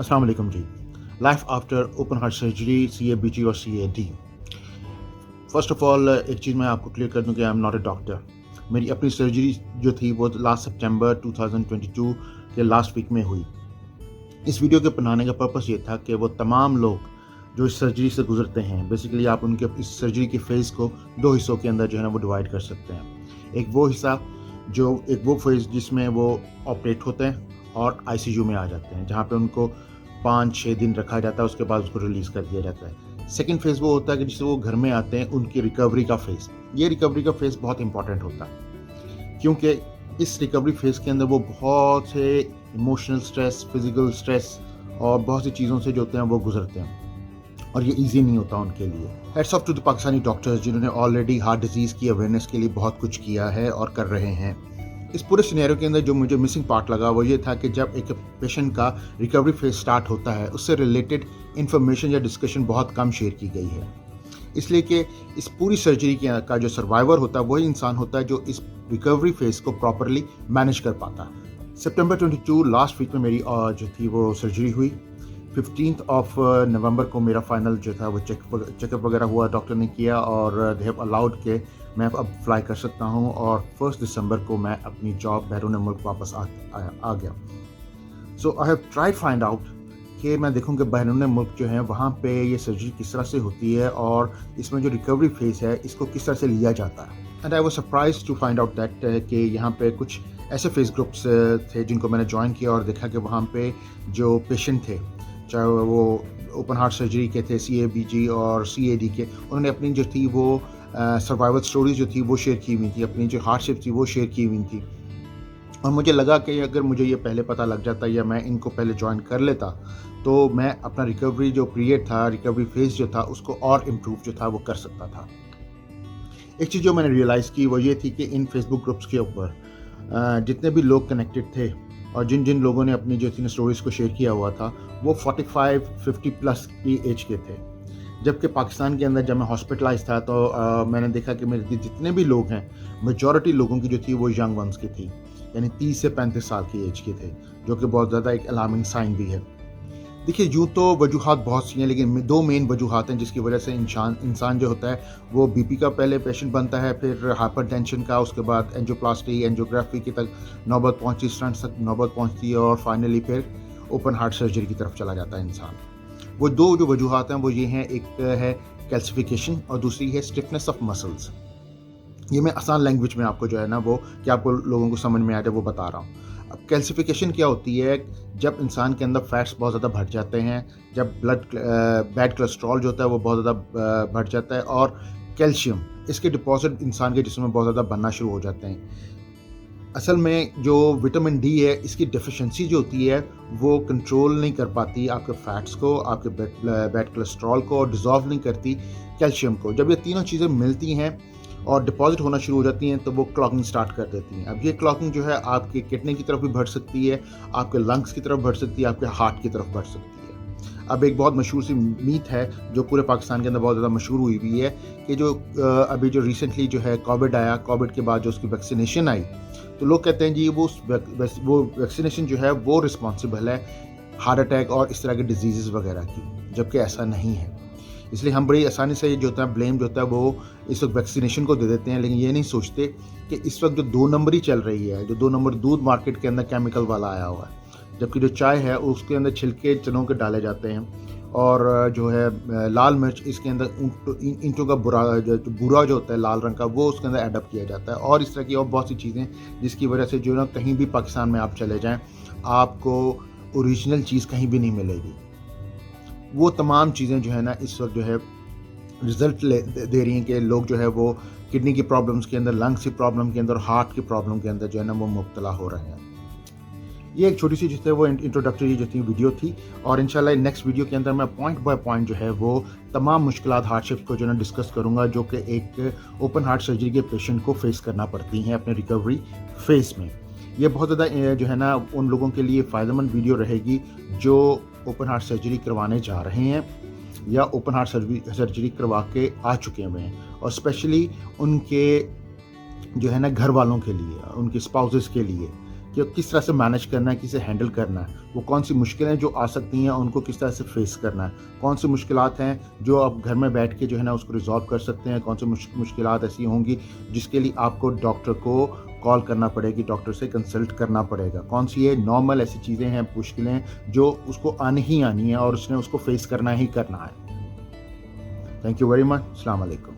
अस्सलाम वालेकुम जी। Life after open heart surgery, CABG और CAD। फ़र्स्ट ऑफ़ ऑल एक चीज़ मैं आपको क्लियर कर दूँ कि I am not a doctor. मेरी अपनी सर्जरी जो थी वो लास्ट सितंबर 2022 के लास्ट वीक में हुई। इस वीडियो के बनाने का पर्पस ये था कि वो तमाम लोग जो इस सर्जरी से गुज़रते हैं, बेसिकली आप उनके इस सर्जरी के फ़ेज़ को 2 हिस्सों के अंदर जो है ना वो डिवाइड कर सकते हैं। एक वो फ़ेज़ जिसमें वो ऑपरेट होते हैं और ICU में आ जाते हैं, जहाँ पे उनको 5-6 दिन रखा जाता है, उसके बाद उसको रिलीज़ कर दिया जाता है। सेकंड फ़ेज़ वो होता है कि जिससे वो घर में आते हैं, उनकी रिकवरी का फ़ेज़। ये रिकवरी का फ़ेज़ बहुत इंपॉर्टेंट होता है, क्योंकि इस रिकवरी फ़ेज़ के अंदर वो बहुत से इमोशनल स्ट्रेस, फिज़िकल स्ट्रेस और बहुत सी चीज़ों से जो होते हैं वो गुज़रते हैं, और ये ईज़ी नहीं होता उनके लिए। Hats off to the Pakistani doctors जिन्होंने ऑलरेडी हार्ट डिज़ीज़ की अवेयरनेस के लिए बहुत कुछ किया है और कर रहे हैं। इस पूरे सिनेरियो के अंदर जो मुझे मिसिंग पार्ट लगा वो ये था कि जब एक पेशेंट का रिकवरी फेज स्टार्ट होता है, उससे रिलेटेड इन्फॉर्मेशन या डिस्कशन बहुत कम शेयर की गई है। इसलिए कि इस पूरी सर्जरी का जो सर्वाइवर होता है वही इंसान होता है जो इस रिकवरी फेज को प्रॉपरली मैनेज कर पाता है। सितंबर 22 लास्ट वीक में मेरी जो थी वो सर्जरी हुई। 15th ऑफ नवंबर को मेरा फाइनल जो था वो चेकअप वगैरह हुआ, डॉक्टर ने किया और दे हैव अलाउड के मैं अब फ्लाई कर सकता हूँ, और 1 दिसंबर को मैं अपनी जॉब बैरून मुल्क वापस आ गया। So I have tried find out कि मैं देखूँ कि बैरून मुल्क जो है वहाँ पे ये सर्जरी किस तरह से होती है और इसमें जो रिकवरी फेज़ है इसको किस तरह से लिया जाता है। And I was surprised to find out that कि यहाँ पे कुछ ऐसे फेस ग्रुप्स थे जिनको मैंने ज्वाइन किया और देखा कि वहाँ पे जो पेशेंट थे, चाहे वो ओपन हार्ट सर्जरी के थे, CABG और CAD के, उन्होंने अपनी जो थी वो सर्वाइवल स्टोरीज जो थी वो शेयर की हुई थी, अपनी जो हार्डशिप थी वो शेयर की हुई थी। और मुझे लगा कि अगर मुझे ये पहले पता लग जाता या मैं इनको पहले ज्वाइन कर लेता तो मैं अपना रिकवरी जो पीरियड था, रिकवरी फेज़ जो था उसको और इम्प्रूव जो था वो कर सकता था। एक चीज़ जो मैंने रियलाइज़ की वो ये थी कि इन फेसबुक ग्रुप्स के ऊपर जितने भी लोग कनेक्टेड थे और जिन जिन लोगों ने अपनी जो थी स्टोरीज़ को शेयर किया हुआ था वो 45-50 प्लस की एज के थे। जबकि पाकिस्तान के अंदर जब मैं हॉस्पिटलाइज था तो मैंने देखा कि मेरे जितने भी लोग हैं, मेजॉरिटी लोगों की जो थी वो यंग वंस की थी, यानी 30 से 35 साल की एज के थे, जो कि बहुत ज़्यादा एक अलार्मिंग साइन भी है। देखिए, यूँ तो वजूहात बहुत सी हैं, लेकिन 2 मेन वजूहात हैं जिसकी वजह से इंसान जो होता है वो बीपी का पहले पेशेंट बनता है, फिर हाइपरटेंशन का, उसके बाद एंजियोप्लास्टी, एंजियोग्राफी की तक नौबत पहुँचती, स्टंट्स तक नौबत पहुँचती है और फाइनली फिर ओपन हार्ट सर्जरी की तरफ चला जाता है इंसान। वो 2 जो वजूहात हैं वो ये हैं, एक है कैल्सिफिकेशन और दूसरी है स्टिफनेस ऑफ मसल्स। ये मैं आसान लैंग्वेज में आपको जो है ना वो कि आपको लोगों को समझ में आ जाए वो बता रहा हूँ। अब कैल्सिफिकेशन क्या होती है? जब इंसान के अंदर फैट्स बहुत ज़्यादा बढ़ जाते हैं, जब बैड कोलेस्ट्रॉल जो होता है वो बहुत ज़्यादा बढ़ जाता है, और कैल्शियम इसके डिपॉजिट इंसान के जिस्म में बहुत ज़्यादा बनना शुरू हो जाते हैं। असल में जो विटामिन डी है इसकी डेफिशिएंसी जो होती है वो कंट्रोल नहीं कर पाती आपके फैट्स को, आपके बैड कोलेस्ट्रॉल को, और डिज़ोल्व नहीं करती कैल्शियम को। जब ये तीनों चीज़ें मिलती हैं और डिपॉजिट होना शुरू हो जाती हैं तो वो क्लॉगिंग स्टार्ट कर देती हैं। अब ये क्लॉगिंग जो है आपके किडनी की तरफ भी बढ़ सकती है, आपके लंग्स की तरफ बढ़ सकती है, आपके हार्ट की तरफ बढ़ सकती है। अब एक बहुत मशहूर सी मीथ है जो पूरे पाकिस्तान के अंदर बहुत ज़्यादा मशहूर हुई हुई है कि जो अभी जो रिसेंटली जो है कोविड आया, कोविड के बाद जो उसकी वैक्सीनेशन आई, तो लोग कहते हैं जी वो वैक्सीनेशन जो है वो रिस्पॉन्सिबल है हार्ट अटैक और इस तरह के डिजीज़ वगैरह की, जबकि ऐसा नहीं है। इसलिए हम बड़ी आसानी से जो होता है ब्लेम जो होता है वो इस वक्त वैक्सीनेशन को दे देते हैं, लेकिन ये नहीं सोचते कि इस वक्त जो 2 नंबरी चल रही है, जो 2 नंबर दूध मार्केट के अंदर केमिकल वाला आया हुआ है, जबकि जो चाय है उसके अंदर छिलके चनों के डाले जाते हैं, और जो है लाल मिर्च इसके अंदर ईंटों का बुरा जो होता है लाल रंग का वो उसके अंदर एडअप किया जाता है, और इस तरह की और बहुत सी चीज़ें जिसकी वजह से जो ना कहीं भी पाकिस्तान में आप चले जाएँ आपको ओरिजिनल चीज़ कहीं भी नहीं मिलेगी। वो तमाम चीज़ें जो है ना इस वक्त जो है रिजल्ट दे रही हैं कि लोग जो है वो किडनी की प्रॉब्लम्स के अंदर, लंग्स की प्रॉब्लम के अंदर, हार्ट की प्रॉब्लम के अंदर जो है ना वो मुब्तला हो रहे हैं। ये एक छोटी सी जो है वो इंट्रोडक्टरी जो थी वीडियो थी, और इंशाल्लाह नेक्स्ट वीडियो के अंदर मैं पॉइंट बाय पॉइंट जो है वो तमाम मुश्किलात, हार्डशिप्स को जो है डिस्कस करूँगा जो कि एक ओपन हार्ट सर्जरी के पेशेंट को फेस करना पड़ती हैं अपने रिकवरी फेस में। ये बहुत ज़्यादा जो है ना उन लोगों के लिए फ़ायदेमंद वीडियो रहेगी जो ओपन हार्ट सर्जरी करवाने जा रहे हैं या ओपन हार्ट सर्जरी करवा के आ चुके हुए हैं, और स्पेशली उनके जो है ना घर वालों के लिए, उनके स्पाउसेस के लिए, کہ کس طرح سے مینیج کرنا ہے، کسے ہینڈل کرنا ہے، وہ کون سی مشکلیں جو آ سکتی ہیں ان کو کس طرح سے فیس کرنا ہے، کون سی مشکلات ہیں جو آپ گھر میں بیٹھ کے جو ہے نا اس کو ریزالو کر سکتے ہیں، کون سی مشکلات ایسی ہوں گی جس کے لیے آپ کو ڈاکٹر کو کال کرنا پڑے گی، ڈاکٹر سے کنسلٹ کرنا پڑے گا، کون سی یہ نارمل ایسی چیزیں ہیں، مشکلیں جو اس کو آنی ہی آنی ہیں اور اس نے اس کو فیس کرنا ہی کرنا ہے۔ تھینک یو ویری مچ، السلام علیکم۔